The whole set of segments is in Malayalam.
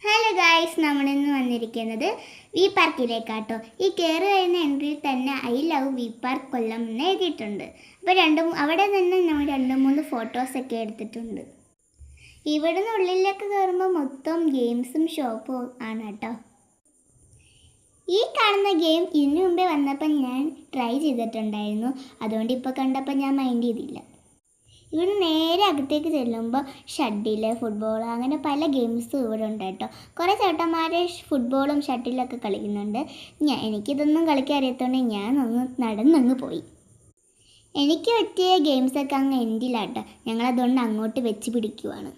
ഹലോ ഗായ്സ്, നമ്മളിന്ന് വന്നിരിക്കുന്നത് വി പാർക്കിലേക്കാട്ടോ. ഈ കയറി വരുന്ന എൻട്രിയിൽ തന്നെ ഐ ലവ് വി പാർക്ക് കൊല്ലം എന്ന് എഴുതിയിട്ടുണ്ട്. അപ്പോൾ അവിടെ നിന്ന് നമ്മൾ 2-3 ഫോട്ടോസൊക്കെ എടുത്തിട്ടുണ്ട്. ഇവിടുന്ന് ഉള്ളിലേക്ക് കയറുമ്പോൾ മൊത്തം ഗെയിംസും ഷോപ്പും ആണ് കേട്ടോ. ഈ കാണുന്ന ഗെയിം ഇതിനു മുമ്പേ വന്നപ്പോൾ ഞാൻ ട്രൈ ചെയ്തിട്ടുണ്ടായിരുന്നു. അതുകൊണ്ട് ഇപ്പോൾ കണ്ടപ്പോൾ ഞാൻ മൈൻഡ് ചെയ്തില്ല. ഇവിടെ നേരെ അകത്തേക്ക് ചെല്ലുമ്പോൾ ഷട്ടിൽ, ഫുട്ബോൾ, അങ്ങനെ പല ഗെയിംസും ഇവിടെ ഉണ്ട് കേട്ടോ. കുറേ ചേട്ടന്മാർ ഫുട്ബോളും ഷട്ടിലൊക്കെ കളിക്കുന്നുണ്ട്. എനിക്കിതൊന്നും കളിക്കാൻ അറിയാത്തതുകൊണ്ട് ഞാനൊന്ന് നടന്നങ്ങ് പോയി. എനിക്ക് പറ്റിയ ഗെയിംസൊക്കെ അങ്ങ് എൻഡിലാട്ടോ. ഞങ്ങളതുകൊണ്ട് അങ്ങോട്ട് വെച്ച് പിടിക്കുവാണ്.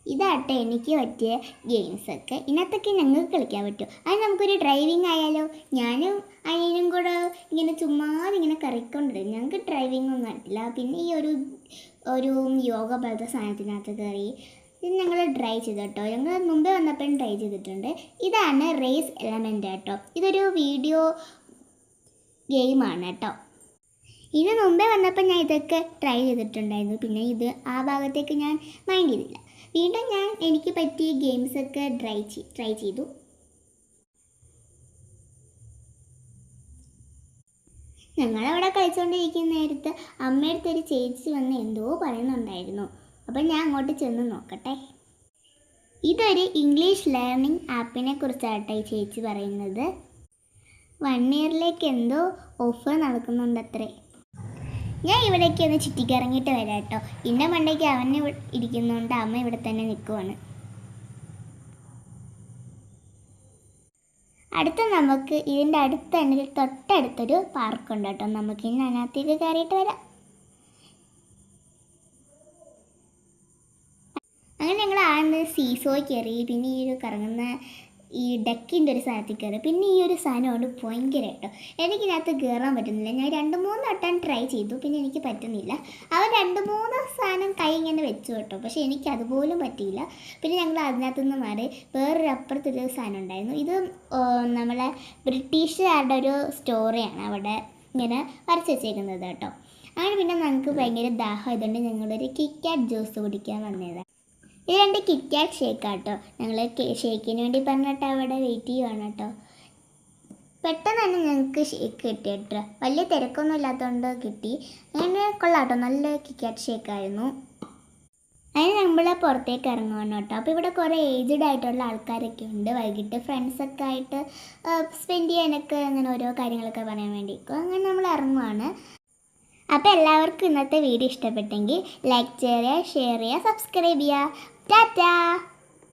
ഇതാട്ടെ എനിക്ക് പറ്റിയ ഗെയിംസൊക്കെ. ഇതിനകത്തൊക്കെ ഞങ്ങൾക്ക് കളിക്കാൻ പറ്റും. അത് നമുക്കൊരു ഡ്രൈവിംഗ് ആയാലോ. ഞാനും അനിയനും കൂടെ ഇങ്ങനെ ചുമ്മാതെ ഇങ്ങനെ കറിക്കൊണ്ടിരുന്നു. ഞങ്ങൾക്ക് ഡ്രൈവിംഗ് ഒന്നും അറിയില്ല. പിന്നെ ഈ ഒരു യോഗ പോലത്തെ സാധനത്തിനകത്ത് കയറി ഇത് ഞങ്ങൾ ട്രൈ ചെയ്തു കേട്ടോ. ഞങ്ങൾ മുമ്പേ വന്നപ്പോഴും ട്രൈ ചെയ്തിട്ടുണ്ട്. ഇതാണ് റേസ് എലമെൻ്റ് കേട്ടോ. ഇതൊരു വീഡിയോ ഗെയിമാണ് കേട്ടോ. ഇതിന് മുമ്പേ വന്നപ്പോൾ ഞാൻ ഇതൊക്കെ ട്രൈ ചെയ്തിട്ടുണ്ടായിരുന്നു. പിന്നെ ആ ഭാഗത്തേക്ക് ഞാൻ മൈൻഡ് ചെയ്തില്ല. വീണ്ടും എനിക്ക് പറ്റിയ ഗെയിംസൊക്കെ ട്രൈ ചെയ്തു. ഞങ്ങളവിടെ കളിച്ചുകൊണ്ടിരിക്കുന്ന നേരത്ത് അമ്മയടുത്തൊരു ചേച്ചി വന്ന് എന്തോ പറയുന്നുണ്ടായിരുന്നു. അപ്പം ഞാൻ അങ്ങോട്ട് ചെന്ന് നോക്കട്ടെ. ഇതൊരു ഇംഗ്ലീഷ് ലേണിംഗ് ആപ്പിനെ കുറിച്ചാട്ടോ ഈ ചേച്ചി പറയുന്നത്. 1 ഇയറിലേക്ക് എന്തോ ഓഫർ നടക്കുന്നുണ്ടത്രേ. ഞാൻ ഇവിടേക്ക് ഒന്ന് ചുറ്റിക്കിറങ്ങിയിട്ട് വരാം കേട്ടോ. ഇന്ന മണ്ടയ്ക്ക് അവന് ഇരിക്കുന്നതുകൊണ്ട് അമ്മ ഇവിടെ തന്നെ നിൽക്കുവാണ്. നമുക്ക് ഇതിൻ്റെ അടുത്ത് തന്നെ തൊട്ടടുത്തൊരു പാർക്കുണ്ട് കേട്ടോ. നമുക്ക് ഇനി അതിനകത്തേക്ക് കയറിയിട്ട് വരാം. അങ്ങനെ ഞങ്ങൾ ആദ്യം സീസോയിൽ കയറി. പിന്നെ ഈ ഒരു കറങ്ങുന്ന ഈ ഡക്കിൻ്റെ ഒരു സാധനത്തിൽ കയറി. പിന്നെ ഈ ഒരു സാധനം കൊണ്ട് ഭയങ്കര കേട്ടോ. എനിക്കിനകത്ത് കയറാൻ പറ്റുന്നില്ല. ഞാൻ 2-3 വട്ടം ട്രൈ ചെയ്തു. പിന്നെ എനിക്ക് പറ്റുന്നില്ല. അവൻ 2-3 സാധനം കൈ ഇങ്ങനെ വെച്ചു കേട്ടോ. പക്ഷേ എനിക്ക് അതുപോലും പറ്റിയില്ല. പിന്നെ ഞങ്ങൾ അതിനകത്തുനിന്ന് മാറി വേറൊരു അപ്പുറത്തൊരു സാധനം ഉണ്ടായിരുന്നു. ഇത് നമ്മളെ ബ്രിട്ടീഷുകാരുടെ ഒരു സ്റ്റോറിയാണ് അവിടെ ഇങ്ങനെ വരച്ച് വെച്ചേക്കുന്നത് കേട്ടോ. അങ്ങനെ പിന്നെ ഞങ്ങൾക്ക് ഭയങ്കര ദാഹം ഇതുകൊണ്ട് ഞങ്ങളൊരു കിറ്റ്കാറ്റ് ജ്യൂസ് കുടിക്കാൻ വന്നതാണ്. ഇത് 2 കിറ്റ്കാറ്റ് ഷേക്കാട്ടോ. ഞങ്ങൾ ഷേക്കിന് വേണ്ടി പറഞ്ഞിട്ട് അവിടെ വെയിറ്റ് ചെയ്യുവാണ് കേട്ടോ. പെട്ടെന്ന് തന്നെ ഞങ്ങൾക്ക് ഷേക്ക് കിട്ടി കേട്ടോ. വലിയ തിരക്കൊന്നും ഇല്ലാത്തതുകൊണ്ട് കിട്ടി. അങ്ങനെ കൊള്ളാട്ടോ, നല്ല കിറ്റ്കാറ്റ് ഷേക്കായിരുന്നു. അതിന് നമ്മൾ പുറത്തേക്ക് ഇറങ്ങുവാണ് കേട്ടോ. അപ്പോൾ ഇവിടെ കുറേ ഏജ്ഡ് ആയിട്ടുള്ള ആൾക്കാരൊക്കെ ഉണ്ട്. വൈകിട്ട് ഫ്രണ്ട്സൊക്കെ ആയിട്ട് സ്പെൻഡ് ചെയ്യാനൊക്കെ അങ്ങനെ ഓരോ കാര്യങ്ങളൊക്കെ പറയാൻ വേണ്ടിയിരിക്കും. അങ്ങനെ നമ്മൾ ഇറങ്ങുവാണ്. അപ്പോൾ എല്ലാവർക്കും ഇന്നത്തെ വീഡിയോ ഇഷ്ടപ്പെട്ടെങ്കിൽ ലൈക്ക് ചെയ്യുക, ഷെയർ ചെയ്യുക, സബ്സ്ക്രൈബ് ചെയ്യുക. ടാറ്റാ.